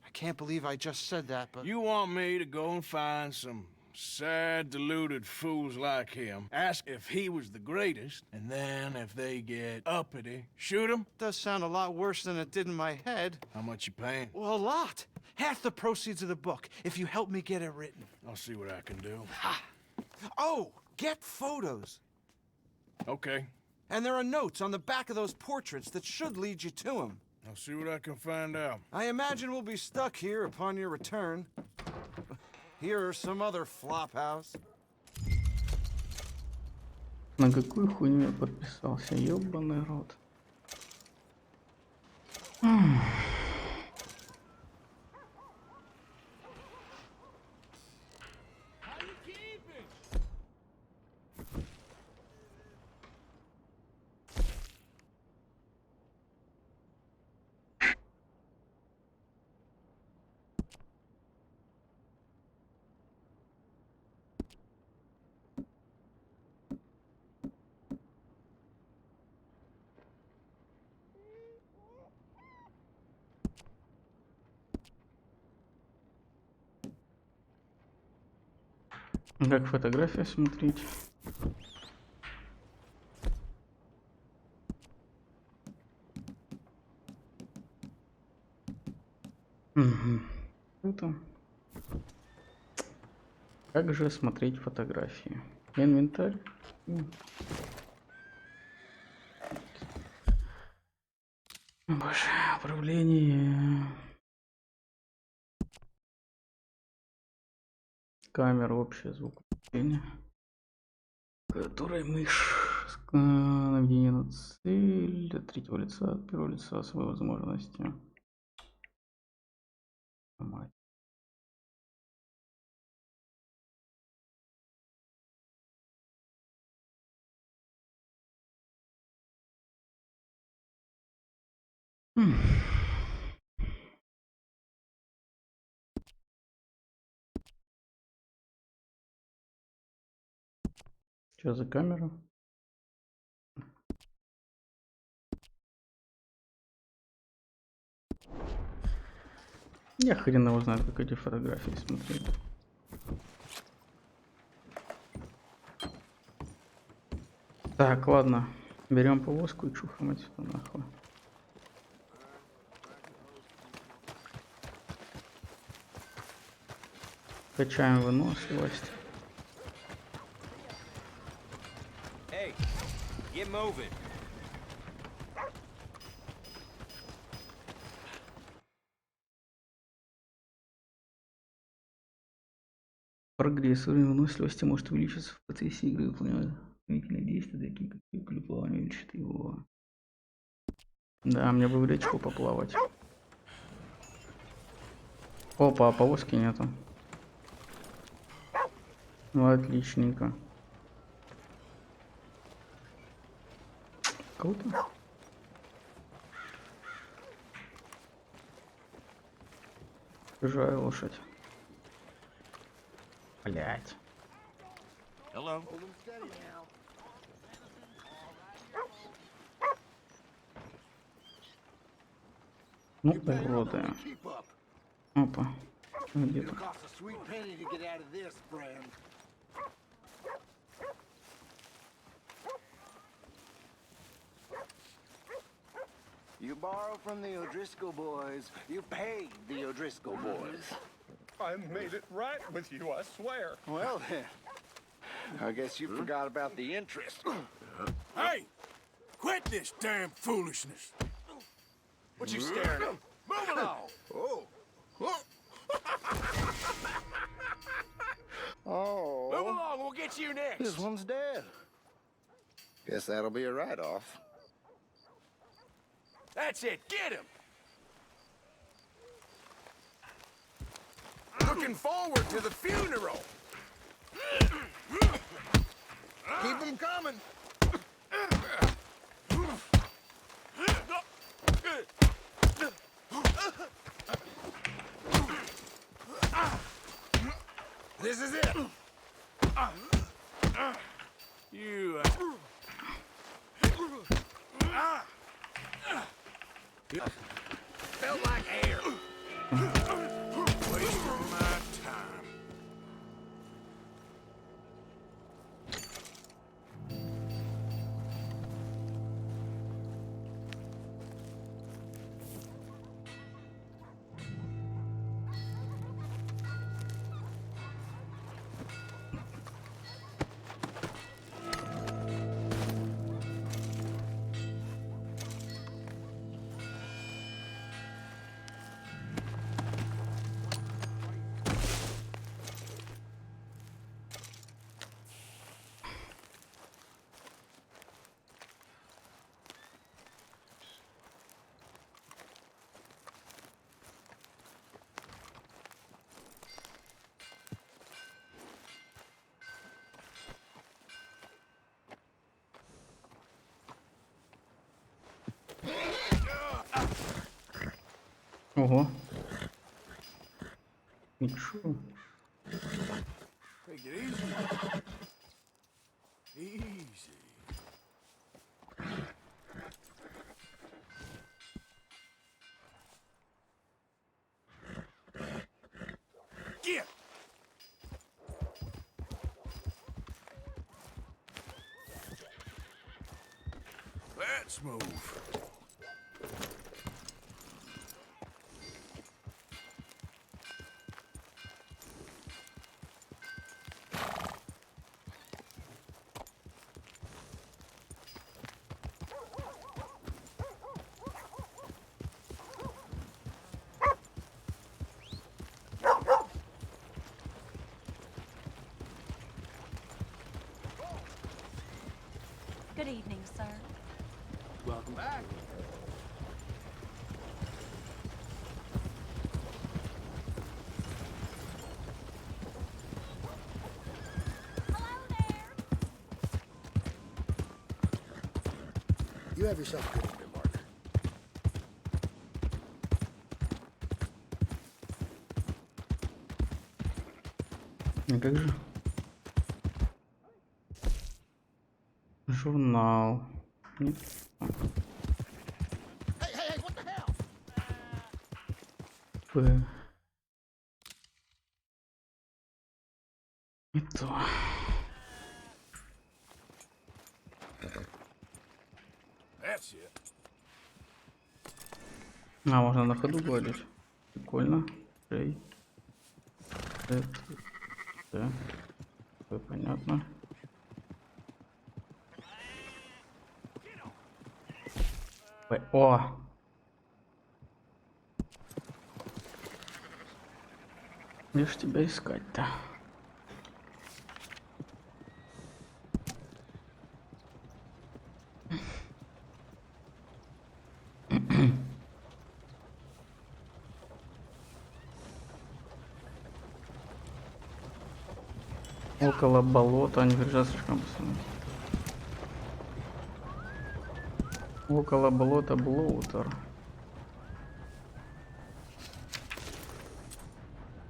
I can't believe I just said that, but... You want me to go and find some sad, deluded fools like him, ask if he was the greatest, and then if they get uppity, shoot him? Does sound a lot worse than it did in my head. How much you paying? Well, a lot. Half the proceeds of the book, if you help me get it written. I'll see what I can do. Ha! Oh, get photos. Okay. And there are notes on the back of those portraits that should lead you to him. I'll see what I can find out. I imagine we'll be stuck here upon your return. Here or some other flophouse. На какую хуйню я подписался? Ёбаный рот. Как фотографию смотреть? Угу. Круто. Как же смотреть фотографии? Инвентарь. Боже, управление. Камера, общее звукоуправление. Которой мышь. Наведение на цель. От третьего лица, от первого лица, свои возможности. Мать. Что за камера? Я хрен его знает, как эти фотографии смотреть. Так, ладно. Берем повозку и чухаем отсюда нахуй. Качаем выносливость. Hey, get moving. Прогресс уровень выносливости может увеличиться в процессе игры, выполняя дополнительные действия, такие как или плавание, увеличит его. Да, мне бы в речку поплавать. Опа, а повозки нету. Ну, отличненько. Круто. Чужая лошадь. Блять. Hello. Ну, уроды. Опа. Где-то. You borrow from the O'Driscoll boys. You pay the O'Driscoll boys. I made it right with you, I swear. Well then, I guess you forgot about the interest. Hey! Quit this damn foolishness! What you staring at? Move along! Oh. Oh. Move along, we'll get you next! This one's dead. Guess that'll be a write-off. That's it, get him! Looking forward to the funeral. Keep them coming. This is it. You. Felt like air. Wasting my time. Ого. Ничего. Take it easy. Easy. Get. Let's move. Good evening, sir. Welcome back. You have yourself a good evening, Mark. А как же? Журнал. Нет. П. Не то. That's it. А, можно на ходу говорить. Прикольно. Эй. Это понятно. О! Где ж тебя искать-то? Около болота, они говорят, слишком быстро. Около болота Блоутер.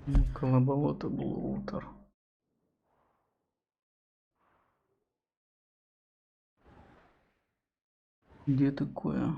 Около болота Блоутер. Где такое?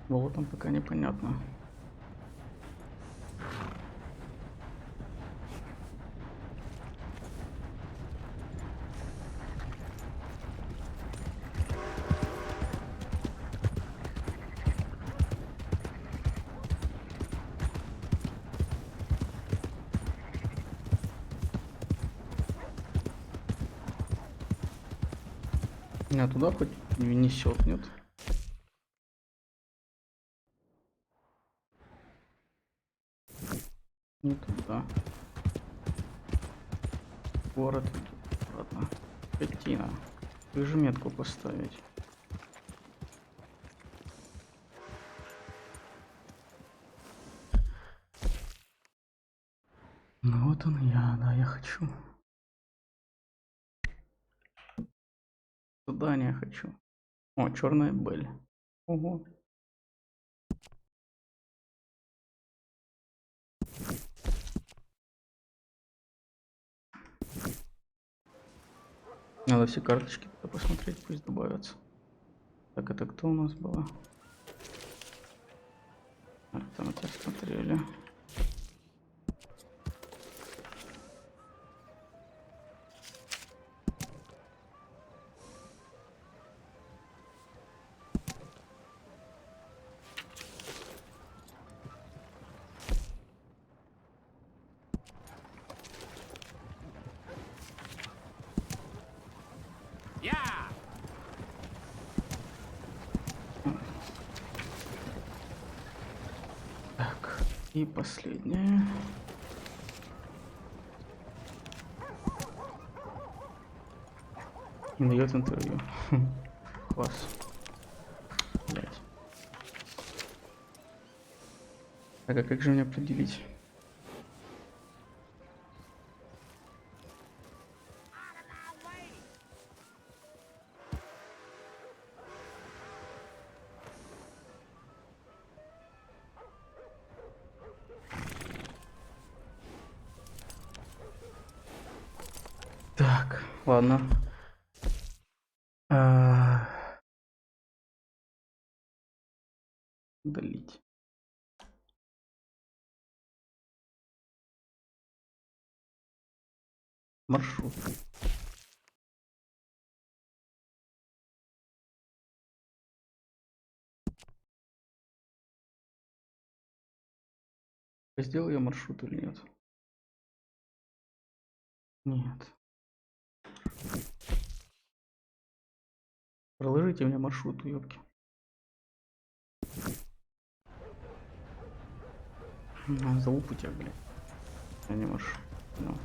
Болотом пока непонятно. А туда хоть не несет, нет? Не туда. Город. Ладно. Пятина. Ты же метку поставить. Ну вот он я, да, я хочу. Задание хочу. О, черная Бель. Ого. Надо все карточки посмотреть, пусть добавятся. Так, это кто у нас была? Это мы тебя смотрели. Так, и последняя. Не дает интервью. Класс. Блять. Так, а как же мне определить? Так, ладно. Удалить. Маршрут. Сделал я маршрут или нет? Нет. Проложите мне маршрут, уёбки. Зову путях, блядь. Я не маршрут. No.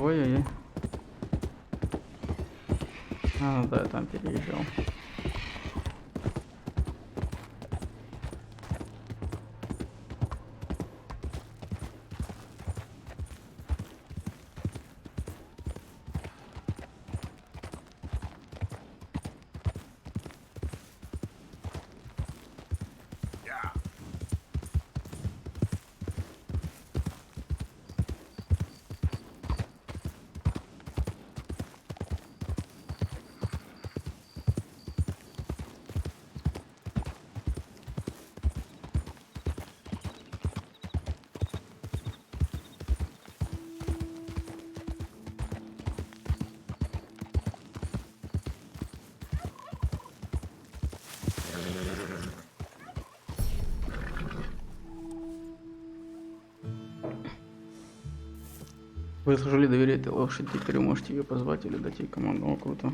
Ой-ой-ой. А, ну да, я там переезжал. Вы служили доверять этой лошади, теперь вы можете ее позвать или дать ей команду. О, круто.